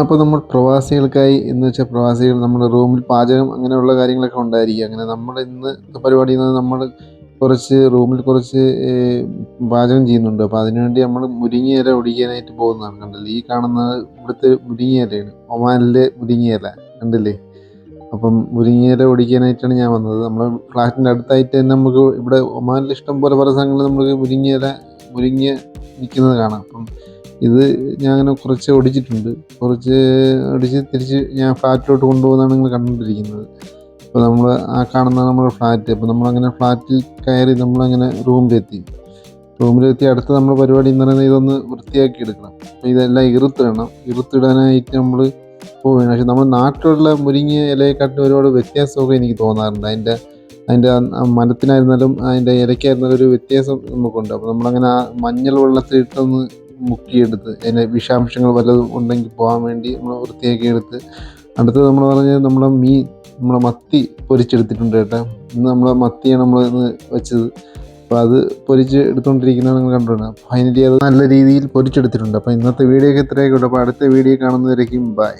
അപ്പോൾ നമ്മൾ പ്രവാസികൾക്കായി എന്ന് വെച്ചാൽ പ്രവാസികൾ നമ്മുടെ റൂമിൽ പാചകം അങ്ങനെയുള്ള കാര്യങ്ങളൊക്കെ ഉണ്ടായിരിക്കും. അങ്ങനെ നമ്മൾ ഇന്ന് പരിപാടി നമ്മൾ റൂമിൽ കുറച്ച് പാചകം ചെയ്യുന്നുണ്ട്. അപ്പോൾ അതിനുവേണ്ടി നമ്മൾ മുരിങ്ങയില ഒടിക്കാനായിട്ട് പോകുന്നതാണ്. കണ്ടില്ലേ, ഈ കാണുന്നത് ഇവിടുത്തെ മുരിങ്ങയിലയാണ്, ഒമാനിലെ മുരിങ്ങയില. കണ്ടില്ലേ? അപ്പം മുരിങ്ങയില ഒടിക്കാനായിട്ടാണ് ഞാൻ വന്നത്. നമ്മുടെ ഫ്ലാറ്റിൻ്റെ അടുത്തായിട്ട് തന്നെ നമുക്ക് ഇവിടെ ഒമാനിൽ ഇഷ്ടം പോലെ പല സ്ഥലങ്ങളിൽ നമുക്ക് മുരിങ്ങ നിൽക്കുന്നത് കാണാം. അപ്പം ഇത് ഞാൻ അങ്ങനെ കുറച്ച് ഒടിച്ചിട്ടുണ്ട്. കുറച്ച് ഒടിച്ച് തിരിച്ച് ഞാൻ ഫ്ലാറ്റിലോട്ട് കൊണ്ടുപോകുന്നതാണ് നിങ്ങൾ കണ്ടുകൊണ്ടിരിക്കുന്നത്. അപ്പോൾ നമ്മൾ ആ കാണുന്നതാണ് നമ്മുടെ ഫ്ലാറ്റ്. അപ്പോൾ നമ്മളങ്ങനെ ഫ്ലാറ്റിൽ കയറി നമ്മളങ്ങനെ റൂമിലെത്തി അടുത്ത നമ്മുടെ പരിപാടി എന്ന് പറയുന്നത് ഇതൊന്ന് വൃത്തിയാക്കി എടുക്കണം. അപ്പോൾ ഇതെല്ലാം ഇറുത്തിടാനായിട്ട് നമ്മൾ പോവുകയാണ്. പക്ഷെ നമ്മുടെ നാട്ടിലുള്ള മുരിങ്ങ ഇലയെക്കാട്ടിലും ഒരുപാട് വ്യത്യാസമൊക്കെ എനിക്ക് തോന്നാറുണ്ട്. അതിൻ്റെ മരത്തിനായിരുന്നാലും അതിൻ്റെ ഇലയ്ക്കായിരുന്നാലും ഒരു വ്യത്യാസം നമുക്കുണ്ട്. അപ്പോൾ നമ്മളങ്ങനെ ആ മഞ്ഞൾ വെള്ളത്തിലിട്ടൊന്ന് മുക്കിയെടുത്ത് അതിൻ്റെ വിഷാംശങ്ങൾ വല്ലതും ഉണ്ടെങ്കിൽ പോകാൻ വേണ്ടി നമ്മൾ വൃത്തിയാക്കി എടുത്ത് അടുത്തത് നമ്മൾ പറഞ്ഞത് നമ്മളെ മത്തി പൊരിച്ചെടുത്തിട്ടുണ്ട് കേട്ടോ. ഇന്ന് നമ്മളെ മത്തിയാണ് നമ്മൾ ഇന്ന് വെച്ചത്. അപ്പോൾ അത് പൊരിച്ച് എടുത്തുകൊണ്ടിരിക്കുന്നത് നിങ്ങൾ കണ്ടിട്ടുണ്ട്. ഫൈനലി അത് നല്ല രീതിയിൽ പൊരിച്ചെടുത്തിട്ടുണ്ട്. അപ്പോൾ ഇന്നത്തെ വീഡിയോ ഒക്കെ ഇത്രയൊക്കെ ഉള്ളൂ. അപ്പോൾ അടുത്ത വീഡിയോ കാണുന്നവരേക്കും ബൈ.